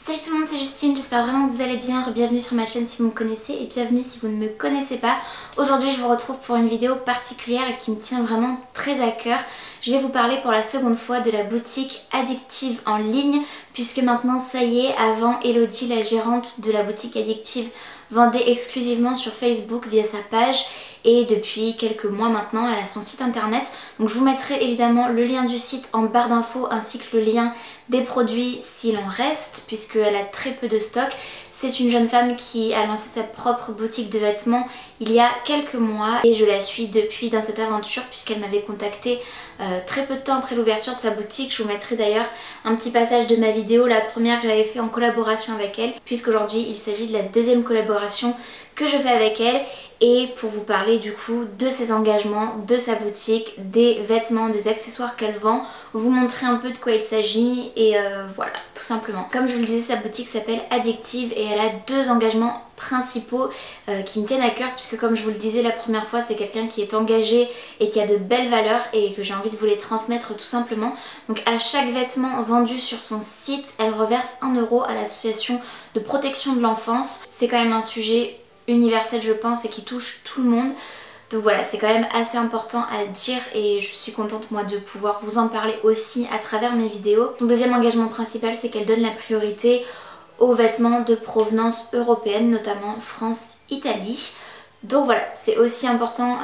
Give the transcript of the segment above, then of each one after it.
Salut tout le monde, c'est Justine, j'espère vraiment que vous allez bien. Bienvenue sur ma chaîne si vous me connaissez et bienvenue si vous ne me connaissez pas. Aujourd'hui je vous retrouve pour une vidéo particulière et qui me tient vraiment très à cœur. Je vais vous parler pour la seconde fois de la boutique Addictive en ligne, puisque maintenant ça y est, avant Elodie, la gérante de la boutique Addictive, vendait exclusivement sur Facebook via sa page, et depuis quelques mois maintenant elle a son site internet. Donc je vous mettrai évidemment le lien du site en barre d'infos ainsi que le lien des produits s'il en reste, puisqu'elle a très peu de stock. C'est une jeune femme qui a lancé sa propre boutique de vêtements il y a quelques mois et je la suis depuis dans cette aventure puisqu'elle m'avait contactée très peu de temps après l'ouverture de sa boutique. Je vous mettrai d'ailleurs un petit passage de ma vidéo, la première que j'avais fait en collaboration avec elle, puisqu'aujourd'hui il s'agit de la deuxième collaboration que je fais avec elle, et pour vous parler du coup de ses engagements, de sa boutique, des vêtements, des accessoires qu'elle vend, vous montrer un peu de quoi il s'agit et voilà, tout simplement. Comme je vous le disais, sa boutique s'appelle Addictive et elle a deux engagements principaux qui me tiennent à cœur, puisque comme je vous le disais la première fois, c'est quelqu'un qui est engagé et qui a de belles valeurs et que j'ai envie de vous les transmettre tout simplement. Donc à chaque vêtement vendu sur son site, elle reverse 1 € à l'association de protection de l'enfance. C'est quand même un sujet universel je pense et qui touche tout le monde. Donc voilà, c'est quand même assez important à dire et je suis contente moi de pouvoir vous en parler aussi à travers mes vidéos. Son deuxième engagement principal, c'est qu'elle donne la priorité aux vêtements de provenance européenne, notamment France-Italie. Donc voilà, c'est aussi important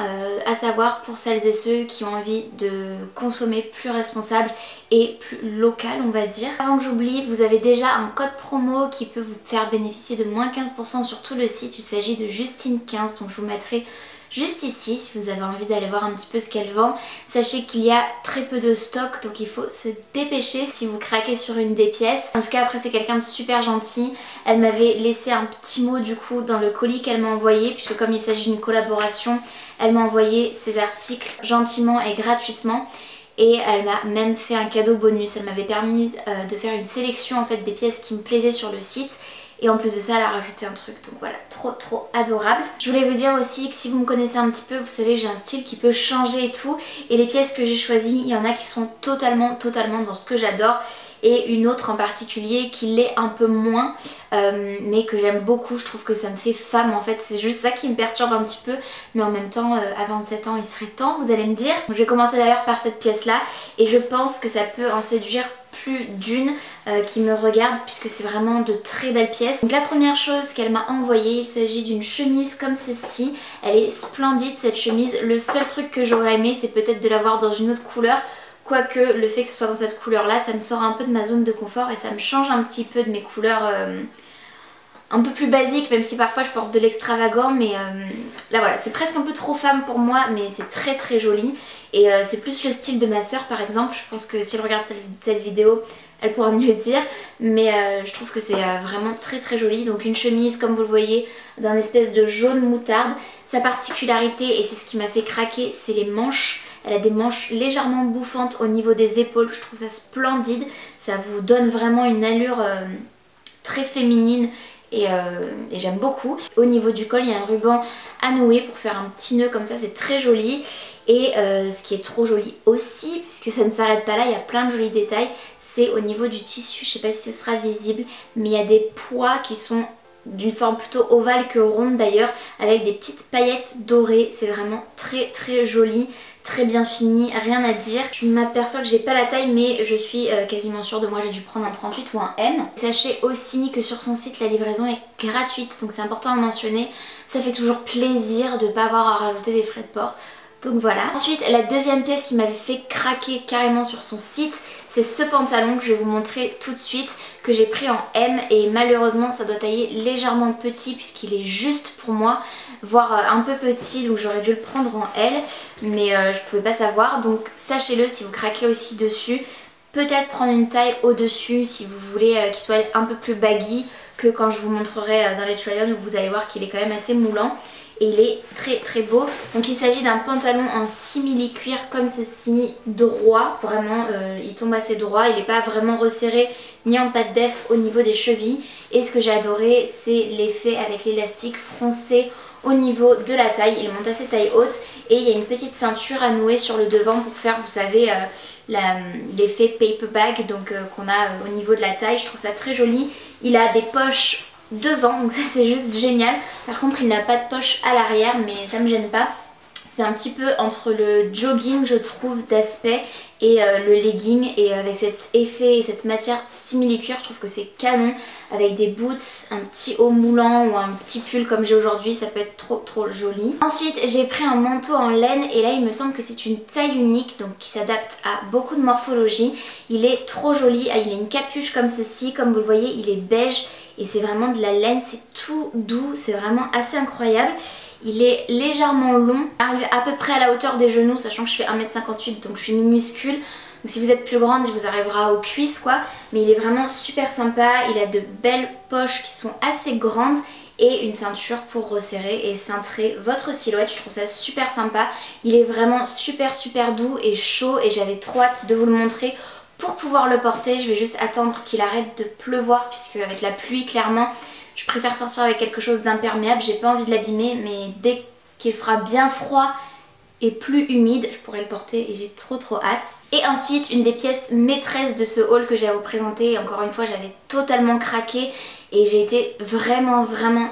à savoir pour celles et ceux qui ont envie de consommer plus responsable et plus local, on va dire. Avant que j'oublie, vous avez déjà un code promo qui peut vous faire bénéficier de moins 15% sur tout le site. Il s'agit de Justine15, donc je vous mettrai juste ici si vous avez envie d'aller voir un petit peu ce qu'elle vend. Sachez qu'il y a très peu de stock, donc il faut se dépêcher si vous craquez sur une des pièces. En tout cas après c'est quelqu'un de super gentil. Elle m'avait laissé un petit mot du coup dans le colis qu'elle m'a envoyé, puisque comme il s'agit d'une collaboration, elle m'a envoyé ses articles gentiment et gratuitement. Et elle m'a même fait un cadeau bonus. Elle m'avait permis de faire une sélection en fait des pièces qui me plaisaient sur le site. Et en plus de ça, elle a rajouté un truc, donc voilà, trop adorable. Je voulais vous dire aussi que si vous me connaissez un petit peu, vous savez que j'ai un style qui peut changer et tout. Et les pièces que j'ai choisies, il y en a qui sont totalement dans ce que j'adore. Et une autre en particulier qui l'est un peu moins, mais que j'aime beaucoup. Je trouve que ça me fait femme en fait, c'est juste ça qui me perturbe un petit peu. Mais en même temps, à 27 ans, il serait temps, vous allez me dire. Je vais commencer d'ailleurs par cette pièce là, et je pense que ça peut en séduire plus d'une qui me regarde, puisque c'est vraiment de très belles pièces. Donc la première chose qu'elle m'a envoyée, il s'agit d'une chemise comme ceci. Elle est splendide cette chemise. Le seul truc que j'aurais aimé, c'est peut-être de l'avoir dans une autre couleur. Quoique le fait que ce soit dans cette couleur là, ça me sort un peu de ma zone de confort et ça me change un petit peu de mes couleurs un peu plus basiques, même si parfois je porte de l'extravagant. Mais là voilà, c'est presque un peu trop femme pour moi, mais c'est très joli. Et c'est plus le style de ma soeur par exemple. Je pense que si elle regarde cette vidéo, elle pourra me le dire. Mais je trouve que c'est vraiment très joli. Donc une chemise comme vous le voyez d'un espèce de jaune moutarde. Sa particularité, et c'est ce qui m'a fait craquer, c'est les manches. Elle a des manches légèrement bouffantes au niveau des épaules, je trouve ça splendide. Ça vous donne vraiment une allure très féminine et j'aime beaucoup. Au niveau du col, il y a un ruban à nouer pour faire un petit nœud comme ça, c'est très joli. Et ce qui est trop joli aussi, puisque ça ne s'arrête pas là, il y a plein de jolis détails, c'est au niveau du tissu. Je ne sais pas si ce sera visible, mais il y a des pois qui sont d'une forme plutôt ovale que ronde d'ailleurs, avec des petites paillettes dorées. C'est vraiment très joli, très bien fini, rien à dire. Je m'aperçois que j'ai pas la taille, mais je suis quasiment sûre de moi, j'ai dû prendre un 38 ou un M. Sachez aussi que sur son site la livraison est gratuite, donc c'est important à mentionner. Ça fait toujours plaisir de ne pas avoir à rajouter des frais de port. Donc voilà. Ensuite, la deuxième pièce qui m'avait fait craquer carrément sur son site, c'est ce pantalon que je vais vous montrer tout de suite, que j'ai pris en M, et malheureusement ça doit tailler légèrement petit puisqu'il est juste pour moi, voire un peu petit, donc j'aurais dû le prendre en L, mais je pouvais pas savoir. Donc sachez-le, si vous craquez aussi dessus, peut-être prendre une taille au-dessus si vous voulez qu'il soit un peu plus baggy que quand je vous montrerai dans les try-on, où vous allez voir qu'il est quand même assez moulant. Et il est très beau. Donc il s'agit d'un pantalon en simili cuir comme ceci, droit, vraiment il tombe assez droit, il n'est pas vraiment resserré ni en pâte def au niveau des chevilles. Et ce que j'ai adoré, c'est l'effet avec l'élastique froncé au niveau de la taille. Il monte assez taille haute et il y a une petite ceinture à nouer sur le devant pour faire, vous savez, l'effet paper bag donc qu'on a au niveau de la taille. Je trouve ça très joli. Il a des poches devant, donc ça c'est juste génial. Par contre il n'a pas de poche à l'arrière, mais ça me gêne pas. C'est un petit peu entre le jogging, je trouve, d'aspect et le legging, et avec cet effet et cette matière simili-cuir, je trouve que c'est canon. Avec des boots, un petit haut moulant ou un petit pull comme j'ai aujourd'hui, ça peut être trop joli. Ensuite j'ai pris un manteau en laine et là il me semble que c'est une taille unique, donc qui s'adapte à beaucoup de morphologie. Il est trop joli, il a une capuche comme ceci, comme vous le voyez il est beige et c'est vraiment de la laine, c'est tout doux, c'est vraiment assez incroyable. Il est légèrement long, arrive à peu près à la hauteur des genoux, sachant que je fais 1m58 donc je suis minuscule. Donc si vous êtes plus grande, il vous arrivera aux cuisses quoi. Mais il est vraiment super sympa, il a de belles poches qui sont assez grandes et une ceinture pour resserrer et cintrer votre silhouette. Je trouve ça super sympa. Il est vraiment super doux et chaud et j'avais trop hâte de vous le montrer pour pouvoir le porter. Je vais juste attendre qu'il arrête de pleuvoir puisque avec la pluie clairement je préfère sortir avec quelque chose d'imperméable. J'ai pas envie de l'abîmer mais dès qu'il fera bien froid et plus humide, je pourrais le porter et j'ai trop hâte. Et ensuite une des pièces maîtresses de ce haul que j'ai à vous présenter, encore une fois j'avais totalement craqué et j'ai été vraiment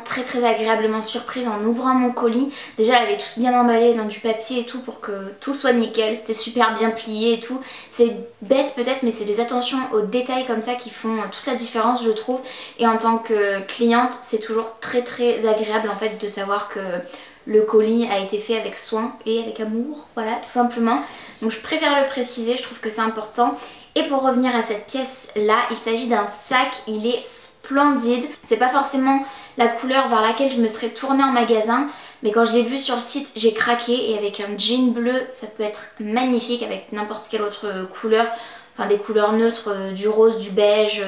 très agréablement surprise en ouvrant mon colis. Déjà elle avait tout bien emballé dans du papier et tout pour que tout soit nickel, c'était super bien plié et tout. C'est bête peut-être mais c'est des attentions aux détails comme ça qui font toute la différence je trouve. Et en tant que cliente c'est toujours très agréable en fait de savoir que le colis a été fait avec soin et avec amour, voilà tout simplement. Donc je préfère le préciser, je trouve que c'est important. Et pour revenir à cette pièce là, il s'agit d'un sac, il est splendide. C'est pas forcément la couleur vers laquelle je me serais tournée en magasin, mais quand je l'ai vu sur le site j'ai craqué et avec un jean bleu ça peut être magnifique avec n'importe quelle autre couleur. Enfin des couleurs neutres, du rose, du beige,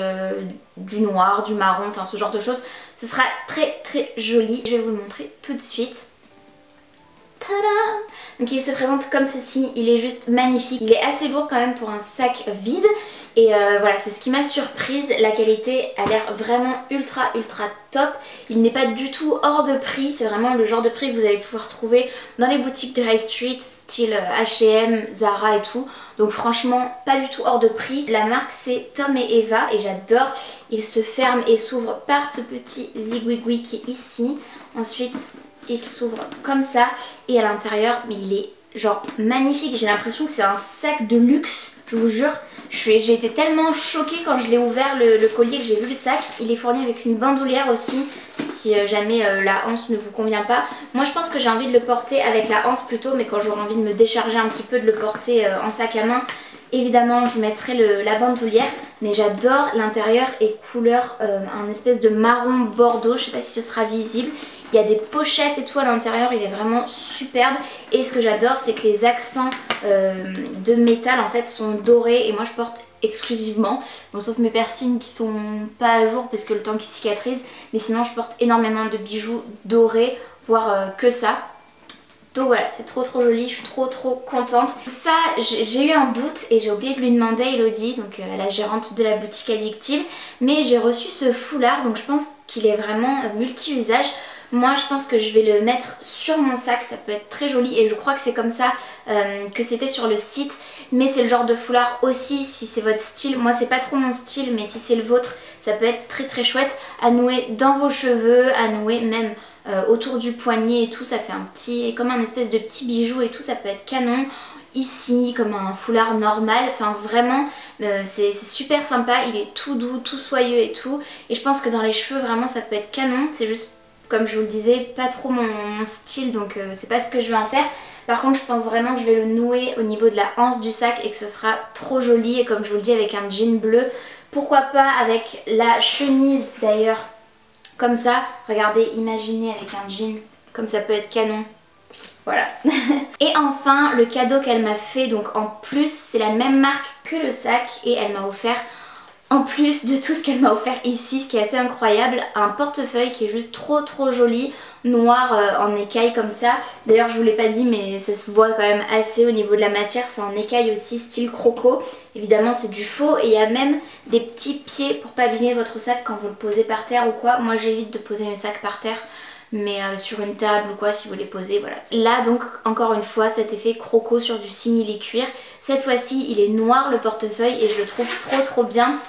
du noir, du marron, enfin ce genre de choses. Ce sera très joli. Je vais vous le montrer tout de suite. Tada! Donc il se présente comme ceci, il est juste magnifique. Il est assez lourd quand même pour un sac vide. Et voilà, c'est ce qui m'a surprise. La qualité a l'air vraiment ultra top. Il n'est pas du tout hors de prix. C'est vraiment le genre de prix que vous allez pouvoir trouver dans les boutiques de high street, style H&M, Zara et tout. Donc franchement, pas du tout hors de prix. La marque c'est Tom et Eva et j'adore. Il se ferme et s'ouvre par ce petit zigouigoui qui est ici. Ensuite il s'ouvre comme ça et à l'intérieur mais il est genre magnifique. J'ai l'impression que c'est un sac de luxe, je vous jure. J'ai été tellement choquée quand je l'ai ouvert le collier que j'ai vu le sac. Il est fourni avec une bandoulière aussi si jamais la anse ne vous convient pas. Moi je pense que j'ai envie de le porter avec la anse plutôt, mais quand j'aurai envie de me décharger un petit peu de le porter en sac à main, évidemment je mettrai la bandoulière. Mais j'adore, l'intérieur est couleur un espèce de marron bordeaux, je sais pas si ce sera visible. Il y a des pochettes et tout à l'intérieur, il est vraiment superbe. Et ce que j'adore c'est que les accents de métal en fait sont dorés et moi je porte exclusivement, bon, sauf mes piercings qui sont pas à jour parce que le temps qu'ils cicatrisent, mais sinon je porte énormément de bijoux dorés, voire que ça. Donc voilà, c'est trop joli, je suis trop contente. Ça, j'ai eu un doute et j'ai oublié de lui demander à Elodie, donc la gérante de la boutique Addictive, mais j'ai reçu ce foulard, donc je pense qu'il est vraiment multi-usage. Moi je pense que je vais le mettre sur mon sac, ça peut être très joli et je crois que c'est comme ça que c'était sur le site. Mais c'est le genre de foulard aussi si c'est votre style. Moi c'est pas trop mon style mais si c'est le vôtre ça peut être très chouette à nouer dans vos cheveux, à nouer même autour du poignet et tout. Ça fait un petit, comme un espèce de petit bijou et tout, ça peut être canon. Ici comme un foulard normal, enfin vraiment c'est super sympa, il est tout doux, tout soyeux et tout. Et je pense que dans les cheveux vraiment ça peut être canon, c'est juste comme je vous le disais pas trop mon style donc c'est pas ce que je vais en faire. Par contre je pense vraiment que je vais le nouer au niveau de la anse du sac et que ce sera trop joli. Et comme je vous le dis avec un jean bleu, pourquoi pas avec la chemise d'ailleurs comme ça. Regardez, imaginez avec un jean comme ça peut être canon. Voilà. Et enfin le cadeau qu'elle m'a fait, donc en plus c'est la même marque que le sac et elle m'a offert, en plus de tout ce qu'elle m'a offert ici, ce qui est assez incroyable, un portefeuille qui est juste trop joli, noir en écaille comme ça. D'ailleurs je vous l'ai pas dit mais ça se voit quand même assez au niveau de la matière, c'est en écaille aussi style croco. Évidemment c'est du faux et il y a même des petits pieds pour pas abîmer votre sac quand vous le posez par terre ou quoi. Moi j'évite de poser mes sacs par terre mais sur une table ou quoi si vous les posez, voilà. Là donc encore une fois cet effet croco sur du simili cuir. Cette fois-ci il est noir le portefeuille et je le trouve trop bien.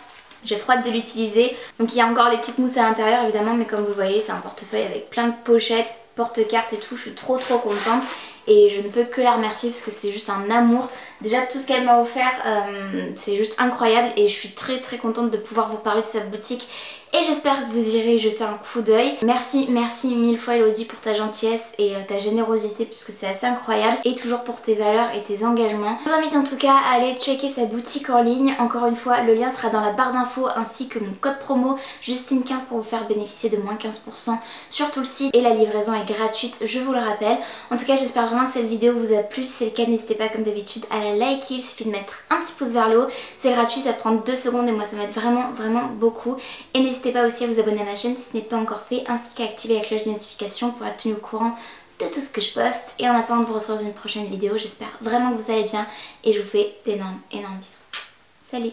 J'ai trop hâte de l'utiliser. Donc il y a encore les petites mousses à l'intérieur évidemment, mais comme vous le voyez c'est un portefeuille avec plein de pochettes, porte-cartes et tout. Je suis trop contente et je ne peux que la remercier parce que c'est juste un amour. Déjà tout ce qu'elle m'a offert c'est juste incroyable et je suis très contente de pouvoir vous parler de sa boutique. Et j'espère que vous irez jeter un coup d'œil. Merci mille fois Elodie pour ta gentillesse et ta générosité puisque c'est assez incroyable. Et toujours pour tes valeurs et tes engagements. Je vous invite en tout cas à aller checker sa boutique en ligne. Encore une fois, le lien sera dans la barre d'infos ainsi que mon code promo Justine15 pour vous faire bénéficier de moins 15% sur tout le site. Et la livraison est gratuite, je vous le rappelle. En tout cas, j'espère vraiment que cette vidéo vous a plu. Si c'est le cas, n'hésitez pas comme d'habitude à la liker. Il suffit de mettre un petit pouce vers le haut. C'est gratuit, ça prend 2 secondes et moi ça m'aide vraiment beaucoup. Et n'hésitez pas aussi à vous abonner à ma chaîne si ce n'est pas encore fait, ainsi qu'à activer la cloche de notification pour être tenu au courant de tout ce que je poste. Et en attendant de vous retrouver dans une prochaine vidéo, j'espère vraiment que vous allez bien et je vous fais d'énormes bisous. Salut!